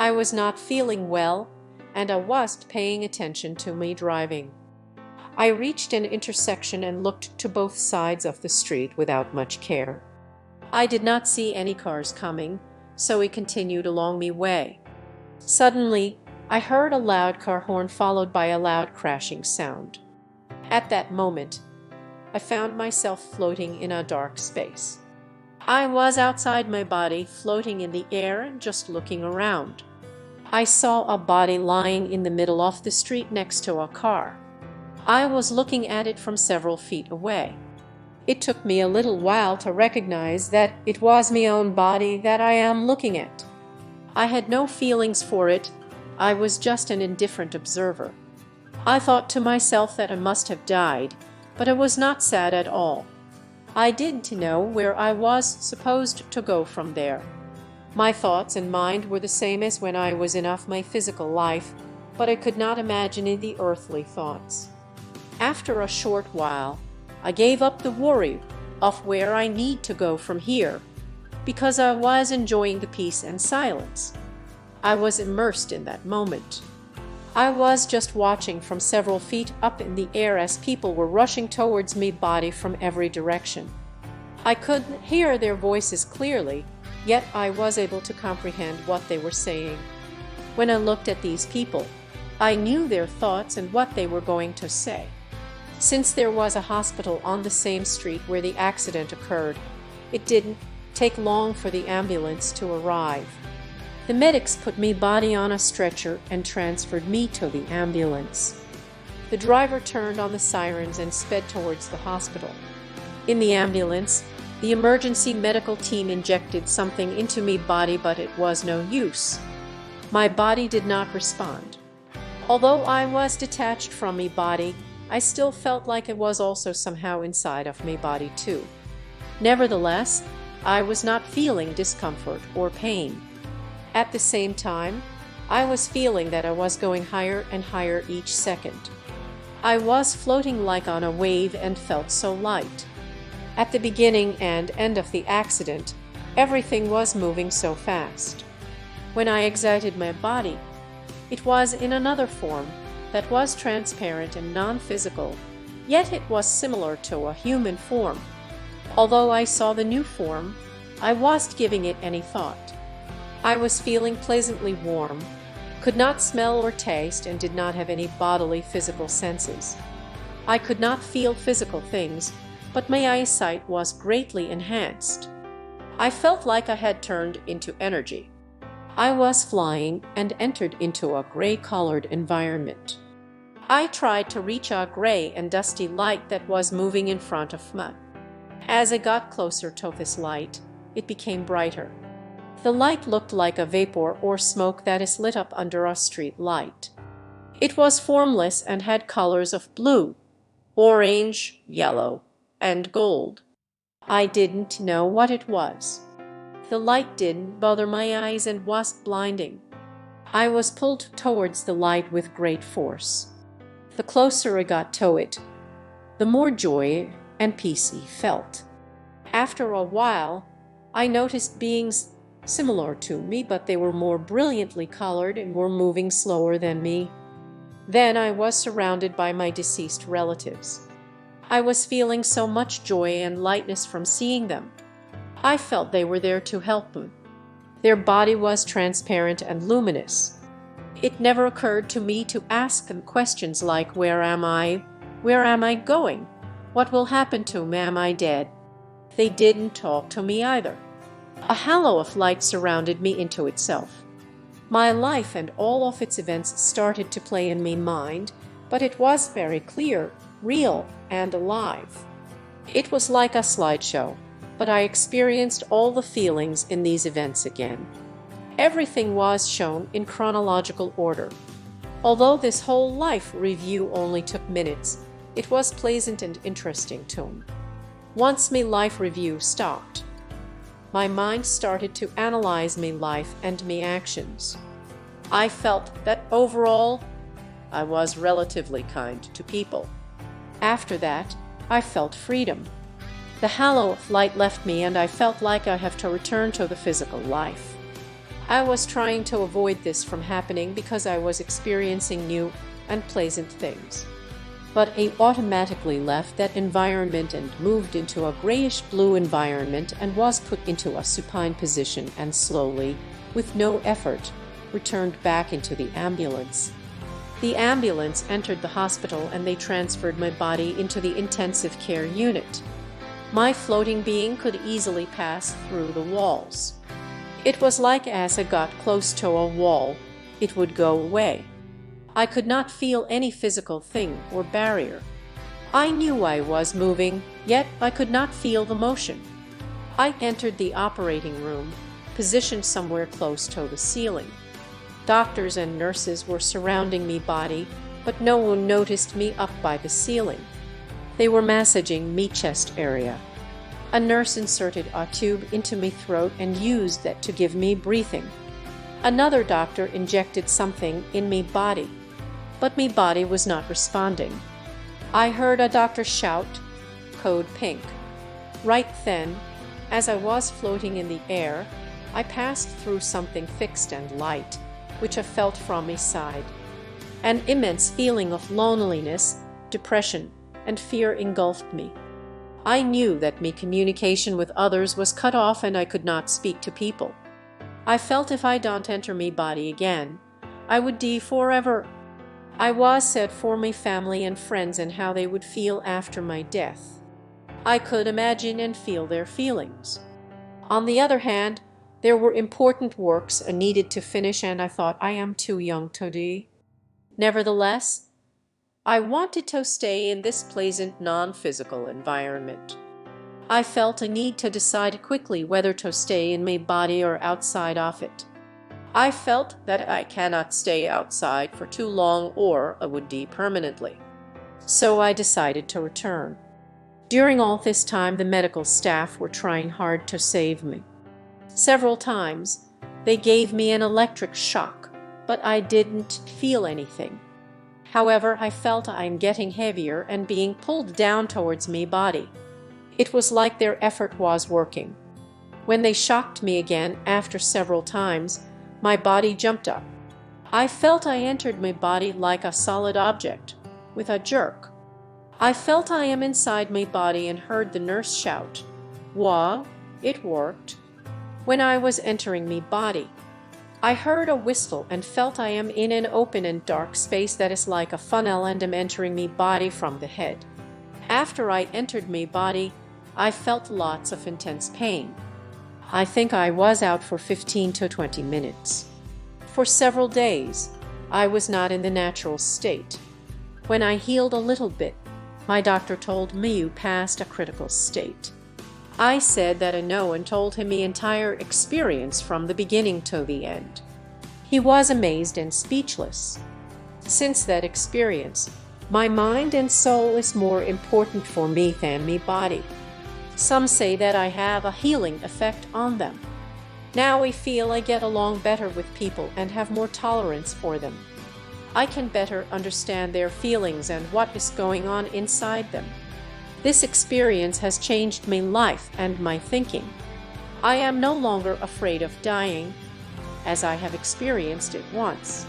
I was not feeling well, and I wasn't paying attention to me driving. I reached an intersection and looked to both sides of the street without much care. I did not see any cars coming, so we continued along my way. Suddenly, I heard a loud car horn followed by a loud crashing sound. At that moment, I found myself floating in a dark space. I was outside my body, floating in the air and just looking around. I saw a body lying in the middle of the street next to a car. I was looking at it from several feet away. It took me a little while to recognize that it was my own body that I am looking at. I had no feelings for it. I was just an indifferent observer. I thought to myself that I must have died, but I was not sad at all. I didn't know where I was supposed to go from there. My thoughts and mind were the same as when I was in my physical life, but I could not imagine the earthly thoughts. After a short while, I gave up the worry of where I need to go from here, because I was enjoying the peace and silence. I was immersed in that moment. I was just watching from several feet up in the air as people were rushing towards me body from every direction. I couldn't hear their voices clearly, yet I was able to comprehend what they were saying. When I looked at these people, I knew their thoughts and what they were going to say. Since there was a hospital on the same street where the accident occurred, it didn't take long for the ambulance to arrive. The medics put me body on a stretcher and transferred me to the ambulance. The driver turned on the sirens and sped towards the hospital. In the ambulance, the emergency medical team injected something into me body, but it was no use. My body did not respond. Although I was detached from me body, I still felt like it was also somehow inside of me body too. Nevertheless, I was not feeling discomfort or pain. At the same time, I was feeling that I was going higher and higher each second. I was floating like on a wave and felt so light. At the beginning and end of the accident, everything was moving so fast. When I exited my body, it was in another form that was transparent and non-physical, yet it was similar to a human form. Although I saw the new form, I wasn't giving it any thought. I was feeling pleasantly warm, could not smell or taste, and did not have any bodily physical senses. I could not feel physical things, but my eyesight was greatly enhanced. I felt like I had turned into energy. I was flying and entered into a gray-colored environment. I tried to reach a gray and dusty light that was moving in front of me. As I got closer to this light, it became brighter. The light looked like a vapor or smoke that is lit up under a street light. It was formless and had colors of blue, orange, yellow, and gold. I didn't know what it was. The light didn't bother my eyes and wasn't blinding. I was pulled towards the light with great force. The closer I got to it, the more joy and peace I felt. After a while, I noticed beings similar to me, but they were more brilliantly colored and were moving slower than me. Then I was surrounded by my deceased relatives. I was feeling so much joy and lightness from seeing them. I felt they were there to help me. Their body was transparent and luminous. It never occurred to me to ask them questions like, where am I? Where am I going? What will happen to me? Am I dead? They didn't talk to me either. A halo of light surrounded me into itself. My life and all of its events started to play in my mind, but it was very clear, real, and alive. It was like a slideshow, but I experienced all the feelings in these events again. Everything was shown in chronological order. Although this whole life review only took minutes, it was pleasant and interesting to me. Once my life review stopped, my mind started to analyze my life and my actions. I felt that overall, I was relatively kind to people. After that, I felt freedom. The halo of light left me and I felt like I have to return to the physical life. I was trying to avoid this from happening because I was experiencing new and pleasant things. But I automatically left that environment and moved into a grayish-blue environment and was put into a supine position and slowly, with no effort, returned back into the ambulance. The ambulance entered the hospital and they transferred my body into the intensive care unit. My floating being could easily pass through the walls. It was like as I got close to a wall, it would go away. I could not feel any physical thing or barrier. I knew I was moving, yet I could not feel the motion. I entered the operating room, positioned somewhere close to the ceiling. Doctors and nurses were surrounding me body, but no one noticed me up by the ceiling. They were massaging me chest area. A nurse inserted a tube into me throat and used that to give me breathing. Another doctor injected something in me body, but me body was not responding. I heard a doctor shout, "Code pink." Right then, as I was floating in the air, I passed through something fixed and light, which I felt from my side. An immense feeling of loneliness, depression, and fear engulfed me. I knew that my communication with others was cut off and I could not speak to people. I felt if I don't enter me body again, I would die forever. I was sad for my family and friends and how they would feel after my death. I could imagine and feel their feelings. On the other hand, there were important works I needed to finish and I thought I am too young to die. Nevertheless, I wanted to stay in this pleasant non-physical environment. I felt a need to decide quickly whether to stay in my body or outside of it. I felt that I cannot stay outside for too long or I would die permanently. So I decided to return. During all this time, the medical staff were trying hard to save me. Several times, they gave me an electric shock, but I didn't feel anything. However, I felt I'm getting heavier and being pulled down towards me body. It was like their effort was working. When they shocked me again after several times, my body jumped up. I felt I entered my body like a solid object, with a jerk. I felt I am inside my body and heard the nurse shout, "Wow, it worked." When I was entering me body, I heard a whistle and felt I am in an open and dark space that is like a funnel and am entering me body from the head. After I entered me body, I felt lots of intense pain. I think I was out for 15 to 20 minutes. For several days, I was not in the natural state. When I healed a little bit, my doctor told me you passed a critical state. I said that I know and told him the entire experience from the beginning to the end. He was amazed and speechless. Since that experience, my mind and soul is more important for me than my body. Some say that I have a healing effect on them. Now I feel I get along better with people and have more tolerance for them. I can better understand their feelings and what is going on inside them. This experience has changed my life and my thinking. I am no longer afraid of dying, as I have experienced it once.